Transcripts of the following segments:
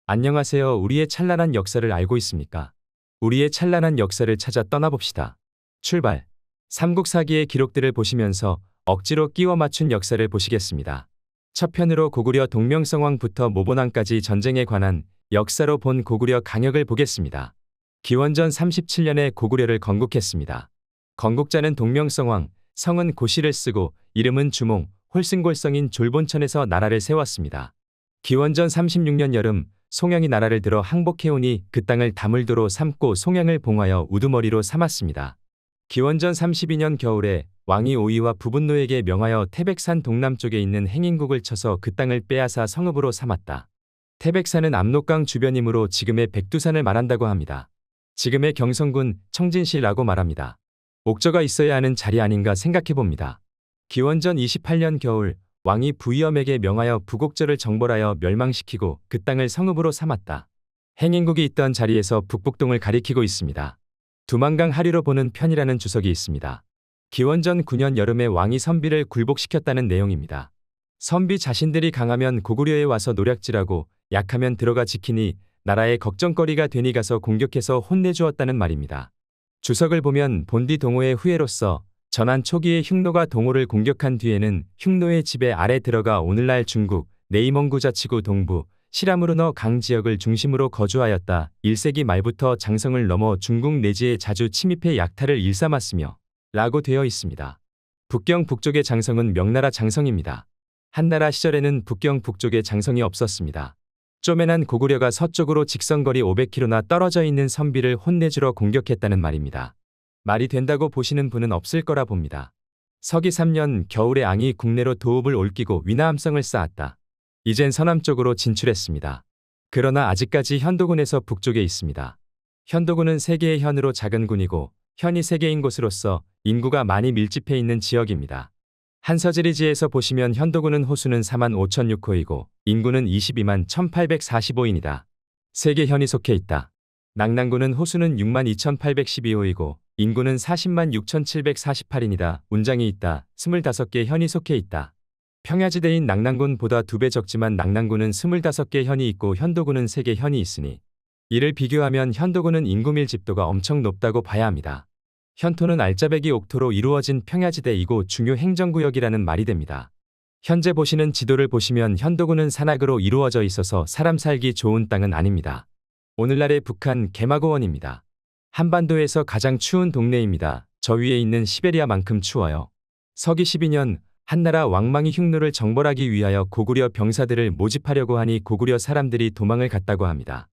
안녕하세요. 우리의 찬란한 역사를 알고 있습니까? 우리의 찬란한 역사를 찾아 떠나봅시다. 출발! 삼국사기의 기록들을 보시면서 억지로 끼워 맞춘 역사를 보시겠습니다. 첫 편으로 고구려 동명성왕부터 모본왕까지 전쟁에 관한 역사로 본 고구려 강역을 보겠습니다. 기원전 37년에 고구려를 건국했습니다. 건국자는 동명성왕, 성은 고시를 쓰고 이름은 주몽, 홀승골성인 졸본천에서 나라를 세웠습니다. 기원전 36년 여름 송양이 나라를 들어 항복해오니 그 땅을 다물도로 삼고 송양을 봉하여 우두머리로 삼았습니다. 기원전 32년 겨울에 왕이 오이와 부분노에게 명하여 태백산 동남쪽에 있는 행인국을 쳐서 그 땅을 빼앗아 성읍으로 삼았다. 태백산은 압록강 주변이므로 지금의 백두산을 말한다고 합니다. 지금의 경성군 청진시라고 말합니다. 옥저가 있어야 하는 자리 아닌가 생각해봅니다. 기원전 28년 겨울 왕이 부위엄에게 명하여 부곡절을 정벌하여 멸망시키고 그 땅을 성읍으로 삼았다. 행인국이 있던 자리에서 북북동을 가리키고 있습니다. 두만강 하류로 보는 편이라는 주석이 있습니다. 기원전 9년 여름에 왕이 선비를 굴복시켰다는 내용입니다. 선비 자신들이 강하면 고구려에 와서 노략질하고 약하면 들어가 지키니 나라의 걱정거리가 되니 가서 공격해서 혼내주었다는 말입니다. 주석을 보면 본디 동호의 후예로서 전한 초기에 흉노가 동호를 공격한 뒤에는 흉노의 지배 아래 들어가 오늘날 중국, 내이멍구 자치구 동부, 시라무르너 강 지역을 중심으로 거주하였다. 1세기 말부터 장성을 넘어 중국 내지에 자주 침입해 약탈을 일삼았으며 라고 되어 있습니다. 북경 북쪽의 장성은 명나라 장성입니다. 한나라 시절에는 북경 북쪽에 장성이 없었습니다. 쪼매난 고구려가 서쪽으로 직선거리 500km나 떨어져 있는 선비를 혼내주러 공격했다는 말입니다. 말이 된다고 보시는 분은 없을 거라 봅니다. 서기 3년 겨울에 앙이 국내로 도읍을 옮기고 위나함성을 쌓았다. 이젠 서남쪽으로 진출했습니다. 그러나 아직까지 현도군에서 북쪽에 있습니다. 현도군은 세 개의 현으로 작은 군이고 현이 세 개인 곳으로서 인구가 많이 밀집해 있는 지역입니다. 한서지리지에서 보시면 현도군은 호수는 45,006호이고 인구는 22만 1,845인이다. 세 개 현이 속해 있다. 낙랑군은 호수는 62,812호이고 인구는 40만 6,748인이다. 운장이 있다. 25개 현이 속해 있다. 평야지대인 낙랑군보다 2배 적지만 낙랑군은 25개 현이 있고 현도군은 3개 현이 있으니 이를 비교하면 현도군은 인구 밀집도가 엄청 높다고 봐야 합니다. 현토는 알짜배기 옥토로 이루어진 평야지대이고 중요 행정구역이라는 말이 됩니다. 현재 보시는 지도를 보시면 현도군은 산악으로 이루어져 있어서 사람 살기 좋은 땅은 아닙니다. 오늘날의 북한 개마고원입니다. 한반도에서 가장 추운 동네입니다. 저 위에 있는 시베리아만큼 추워요. 서기 12년 한나라 왕망이 흉노를 정벌하기 위하여 고구려 병사들을 모집하려고 하니 고구려 사람들이 도망을 갔다고 합니다.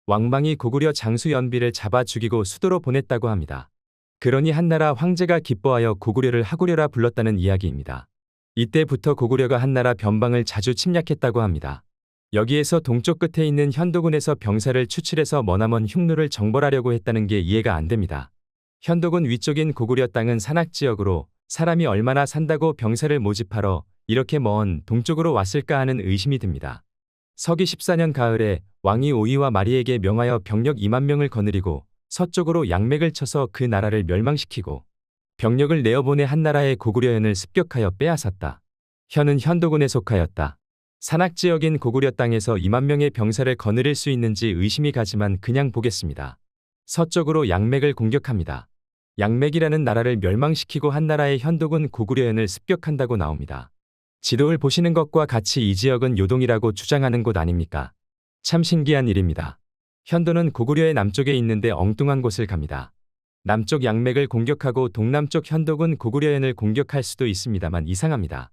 왕망이 고구려 장수 연비를 잡아 죽이고 수도로 보냈다고 합니다. 그러니 한나라 황제가 기뻐하여 고구려를 하구려라 불렀다는 이야기입니다. 이때부터 고구려가 한나라 변방을 자주 침략했다고 합니다. 여기에서 동쪽 끝에 있는 현도군에서 병사를 추출해서 머나먼 흉노를 정벌하려고 했다는 게 이해가 안 됩니다. 현도군 위쪽인 고구려 땅은 산악지역으로 사람이 얼마나 산다고 병사를 모집하러 이렇게 먼 동쪽으로 왔을까 하는 의심이 듭니다. 서기 14년 가을에 왕이 오이와 마리에게 명하여 병력 2만 명을 거느리고 서쪽으로 양맥을 쳐서 그 나라를 멸망시키고 병력을 내어보내 한나라의 고구려현을 습격하여 빼앗았다. 현은 현도군에 속하였다. 산악지역인 고구려 땅에서 2만 명의 병사를 거느릴 수 있는지 의심이 가지만 그냥 보겠습니다. 서쪽으로 양맥을 공격합니다. 양맥이라는 나라를 멸망시키고 한나라의 현도군 고구려현을 습격한다고 나옵니다. 지도를 보시는 것과 같이 이 지역은 요동이라고 주장하는 곳 아닙니까? 참 신기한 일입니다. 현도는 고구려의 남쪽에 있는데 엉뚱한 곳을 갑니다. 남쪽 양맥을 공격하고 동남쪽 현도군 고구려현을 공격할 수도 있습니다만 이상합니다.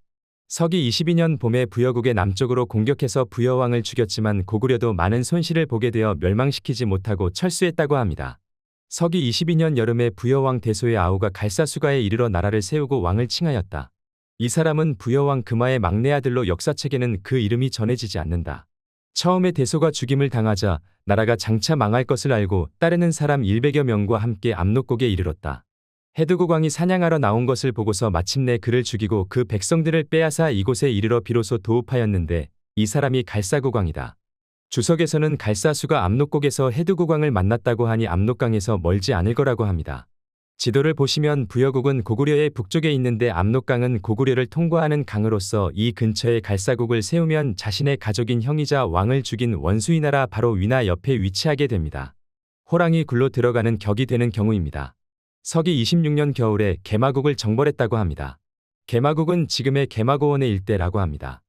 서기 22년 봄에 부여국의 남쪽으로 공격해서 부여왕을 죽였지만 고구려도 많은 손실을 보게 되어 멸망시키지 못하고 철수했다고 합니다. 서기 22년 여름에 부여왕 대소의 아우가 갈사수가에 이르러 나라를 세우고 왕을 칭하였다. 이 사람은 부여왕 금화의 막내 아들로 역사책에는 그 이름이 전해지지 않는다. 처음에 대소가 죽임을 당하자 나라가 장차 망할 것을 알고 따르는 사람 100여 명과 함께 압록곡에 이르렀다. 해두고광이 사냥하러 나온 것을 보고서 마침내 그를 죽이고 그 백성들을 빼앗아 이곳에 이르러 비로소 도읍하였는데 이 사람이 갈사고광이다. 주석에서는 갈사수가 압록곡에서 해두고광을 만났다고 하니 압록강에서 멀지 않을 거라고 합니다. 지도를 보시면 부여국은 고구려의 북쪽에 있는데 압록강은 고구려를 통과하는 강으로서 이 근처에 갈사국을 세우면 자신의 가족인 형이자 왕을 죽인 원수의 나라 바로 위나 옆에 위치하게 됩니다. 호랑이 굴로 들어가는 격이 되는 경우입니다. 서기 26년 겨울에 개마국을 정벌했다고 합니다. 개마국은 지금의 개마고원의 일대라고 합니다.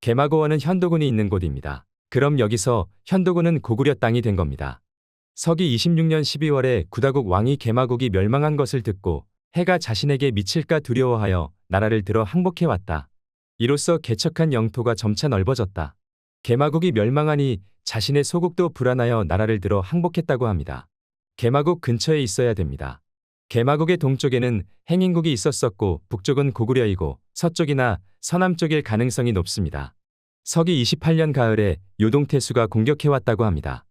개마고원은 현도군이 있는 곳입니다. 그럼 여기서 현도군은 고구려 땅이 된 겁니다. 서기 26년 12월에 구다국 왕이 개마국이 멸망한 것을 듣고 해가 자신에게 미칠까 두려워하여 나라를 들어 항복해왔다. 이로써 개척한 영토가 점차 넓어졌다. 개마국이 멸망하니 자신의 소국도 불안하여 나라를 들어 항복했다고 합니다. 개마국 근처에 있어야 됩니다. 개마국의 동쪽에는 행인국이 있었었고 북쪽은 고구려이고 서쪽이나 서남쪽일 가능성이 높습니다. 서기 28년 가을에 요동태수가 공격해왔다고 합니다.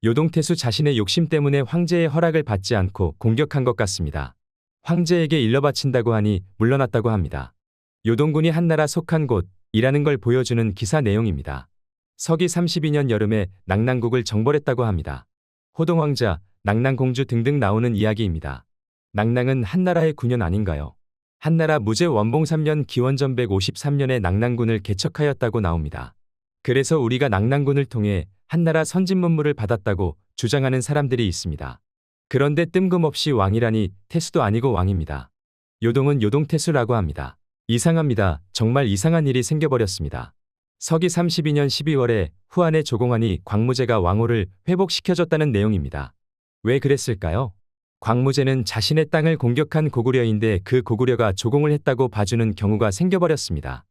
요동태수 자신의 욕심 때문에 황제의 허락을 받지 않고 공격한 것 같습니다. 황제에게 일러 바친다고 하니 물러났다고 합니다. 요동군이 한나라 속한 곳이라는 걸 보여주는 기사 내용입니다. 서기 32년 여름에 낙랑국을 정벌했다고 합니다. 호동왕자, 낙랑공주 등등 나오는 이야기입니다. 낙랑은 한나라의 9년 아닌가요? 한나라 무제 원봉 3년 기원전 153년에 낙랑군을 개척하였다고 나옵니다. 그래서 우리가 낙랑군을 통해 한나라 선진문물을 받았다고 주장하는 사람들이 있습니다. 그런데 뜬금없이 왕이라니 태수도 아니고 왕입니다. 요동은 요동태수라고 합니다. 이상합니다. 정말 이상한 일이 생겨버렸습니다. 서기 32년 12월에 후한의 조공환이 광무제가 왕호를 회복시켜줬다는 내용입니다. 왜 그랬을까요? 광무제는 자신의 땅을 공격한 고구려인데 그 고구려가 조공을 했다고 봐주는 경우가 생겨버렸습니다.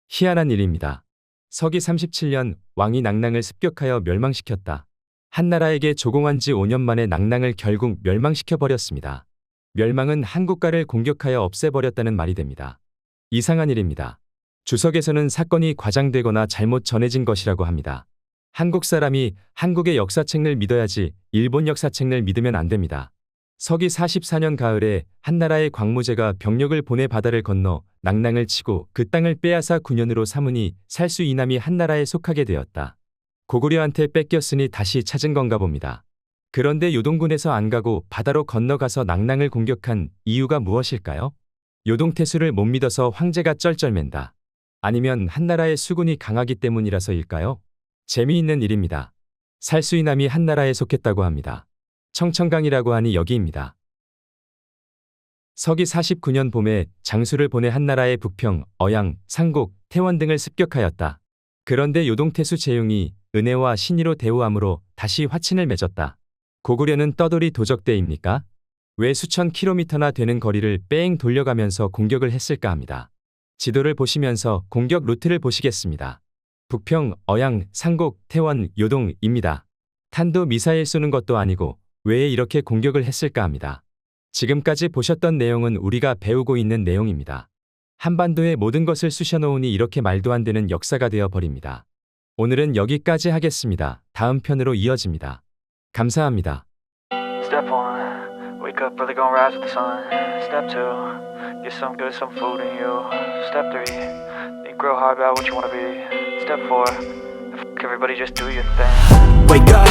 희한한 일입니다. 서기 37년 왕이 낙랑을 습격하여 멸망시켰다. 한나라에게 조공한 지 5년 만에 낙랑을 결국 멸망시켜버렸습니다. 멸망은 한국가를 공격하여 없애버렸다는 말이 됩니다. 이상한 일입니다. 주석에서는 사건이 과장되거나 잘못 전해진 것이라고 합니다. 한국 사람이 한국의 역사책을 믿어야지 일본 역사책을 믿으면 안 됩니다. 서기 44년 가을에 한나라의 광무제가 병력을 보내 바다를 건너 낙랑을 치고 그 땅을 빼앗아 9년으로 삼으니 살수 이남이 한나라에 속하게 되었다. 고구려한테 뺏겼으니 다시 찾은 건가 봅니다. 그런데 요동군에서 안 가고 바다로 건너가서 낙랑을 공격한 이유가 무엇일까요? 요동태수를 못 믿어서 황제가 쩔쩔맨다. 아니면 한나라의 수군이 강하기 때문이라서일까요? 재미있는 일입니다. 살수 이남이 한나라에 속했다고 합니다. 청천강이라고 하니 여기입니다. 서기 49년 봄에 장수를 보내 한나라의 북평, 어양, 상곡, 태원 등을 습격하였다. 그런데 요동태수 재용이 은혜와 신의로 대우함으로 다시 화친을 맺었다. 고구려는 떠돌이 도적대입니까? 왜 수천 킬로미터나 되는 거리를 뺑 돌려가면서 공격을 했을까 합니다. 지도를 보시면서 공격 루트를 보시겠습니다. 북평, 어양, 상곡, 태원, 요동입니다. 탄도 미사일 쏘는 것도 아니고 왜 이렇게 공격을 했을까 합니다. 지금까지 보셨던 내용은 우리가 배우고 있는 내용입니다. 한반도의 모든 것을 쑤셔놓으니 이렇게 말도 안 되는 역사가 되어 버립니다. 오늘은 여기까지 하겠습니다. 다음 편으로 이어집니다. 감사합니다. Step 1, wake up early, gonna rise with the sun. Step 2, get some good, some food in you. Step 3, think real hard about what you wanna be. Step 4, everybody just do your thing. Wake up,